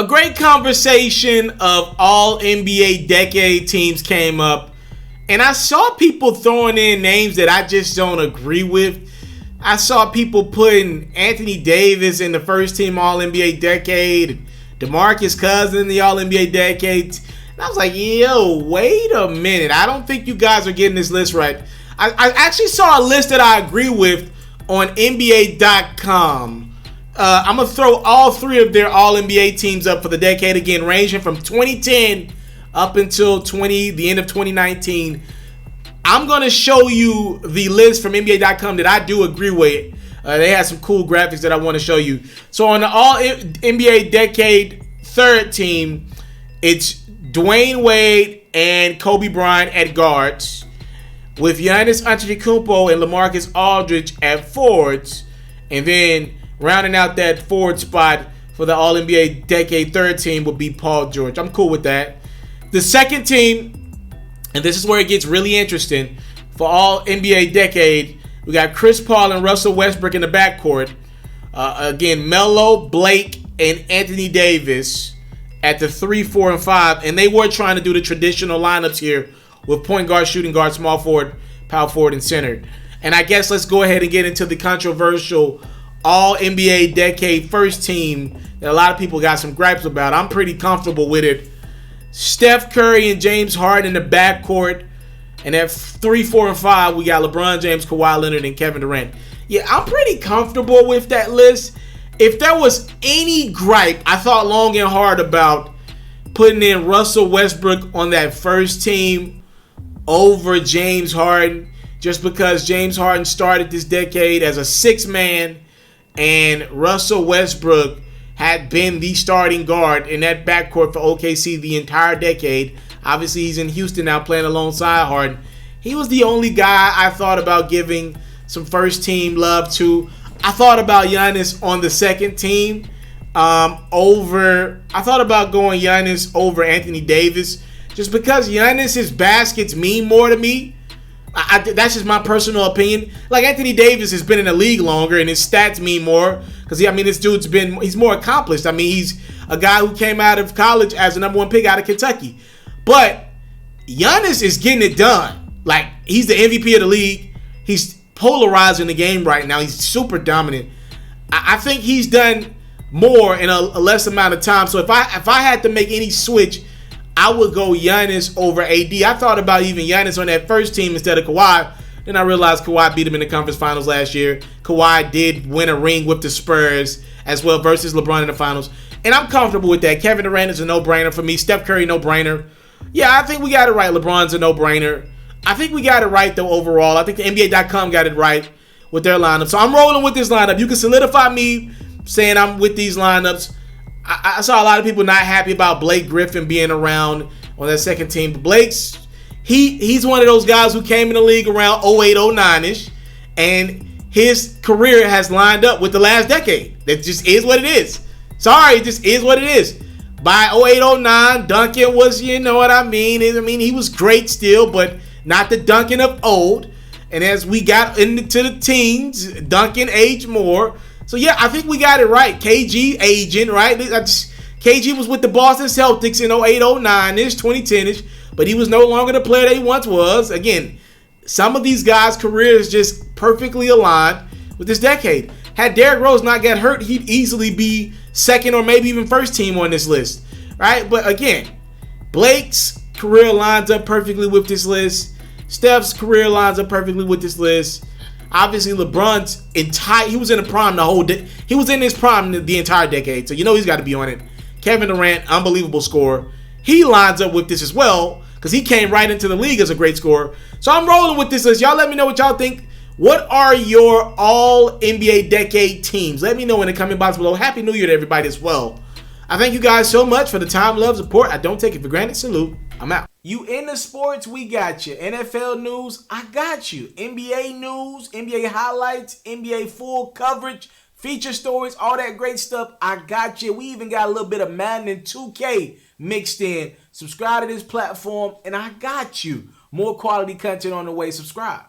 a great conversation of all NBA decade teams came up, and I saw people throwing in names that I just don't agree with. I saw people putting Anthony Davis in the first team All NBA decade, DeMarcus Cousins in the All NBA decade. And I was like, yo, wait a minute. I don't think you guys are getting this list right. I actually saw a list that I agree with on NBA.com. I'm going to throw all three of their All-NBA teams up for the decade again, ranging from 2010 up until the end of 2019. I'm going to show you the list from NBA.com that I do agree with. They have some cool graphics that I want to show you. So on the All-NBA decade third team, it's Dwayne Wade and Kobe Bryant at guards, with Giannis Antetokounmpo and LaMarcus Aldridge at forwards, and then rounding out that forward spot for the All-NBA decade third team would be Paul George. I'm cool with that. The second team, and this is where it gets really interesting, for All-NBA decade, we got Chris Paul and Russell Westbrook in the backcourt. Again, Melo, Blake, and Anthony Davis at the 3, 4, and 5. And they were trying to do the traditional lineups here with point guard, shooting guard, small forward, power forward, and center. And I guess let's go ahead and get into the controversial All-NBA decade first team that a lot of people got some gripes about. I'm pretty comfortable with it. Steph Curry and James Harden in the backcourt. And at 3, 4, and 5, we got LeBron James, Kawhi Leonard, and Kevin Durant. Yeah, I'm pretty comfortable with that list. If there was any gripe, I thought long and hard about putting in Russell Westbrook on that first team over James Harden, just because James Harden started this decade as a six-man, and Russell Westbrook had been the starting guard in that backcourt for OKC the entire decade. Obviously, he's in Houston now playing alongside Harden. He was the only guy I thought about giving some first-team love to. I thought about Giannis on the second team I thought about going Giannis over Anthony Davis, just because Giannis's baskets mean more to me. That's just my personal opinion. Like, Anthony Davis has been in the league longer and his stats mean more because, this dude's he's more accomplished. He's a guy who came out of college as the number one pick out of Kentucky. But Giannis is getting it done. Like, he's the MVP of the league. He's polarizing the game right now. He's super dominant. I think he's done more in a less amount of time. So if I had to make any switch, I would go Giannis over AD. I thought about even Giannis on that first team instead of Kawhi. Then I realized Kawhi beat him in the conference finals last year. Kawhi did win a ring with the Spurs as well versus LeBron in the finals. And I'm comfortable with that. Kevin Durant is a no-brainer for me. Steph Curry, no-brainer. Yeah, I think we got it right. LeBron's a no-brainer. I think we got it right, though, overall. I think the NBA.com got it right with their lineup. So I'm rolling with this lineup. You can solidify me saying I'm with these lineups. I saw a lot of people not happy about Blake Griffin being around on that second team. But Blake's, he's one of those guys who came in the league around 08, 09-ish, and his career has lined up with the last decade. That just is what it is. Sorry, it just is what it is. By 08, 09, Duncan was, you know what I mean? He was great still, but not the Duncan of old. And as we got into the teens, Duncan aged more. So, yeah, I think we got it right. KG aging, right? KG was with the Boston Celtics in 08, 09-ish, 2010-ish, but he was no longer the player that he once was. Again, some of these guys' careers just perfectly aligned with this decade. Had Derrick Rose not got hurt, he'd easily be second or maybe even first team on this list, right? But, again, Blake's career lines up perfectly with this list. Steph's career lines up perfectly with this list. Obviously, LeBron's he was in the prime he was in his prime the entire decade, so he's got to be on it. Kevin Durant, unbelievable scorer. He lines up with this as well because he came right into the league as a great scorer. So I'm rolling with this list. Y'all let me know what y'all think. What are your All-NBA decade teams? Let me know in the comment box below. Happy New Year to everybody as well. I thank you guys so much for the time, love, support. I don't take it for granted. Salute. I'm out. You into sports, we got you. NFL news, I got you. NBA news, NBA highlights, NBA full coverage, feature stories, all that great stuff, I got you. We even got a little bit of Madden and 2K mixed in. Subscribe to this platform, and I got you. More quality content on the way. Subscribe.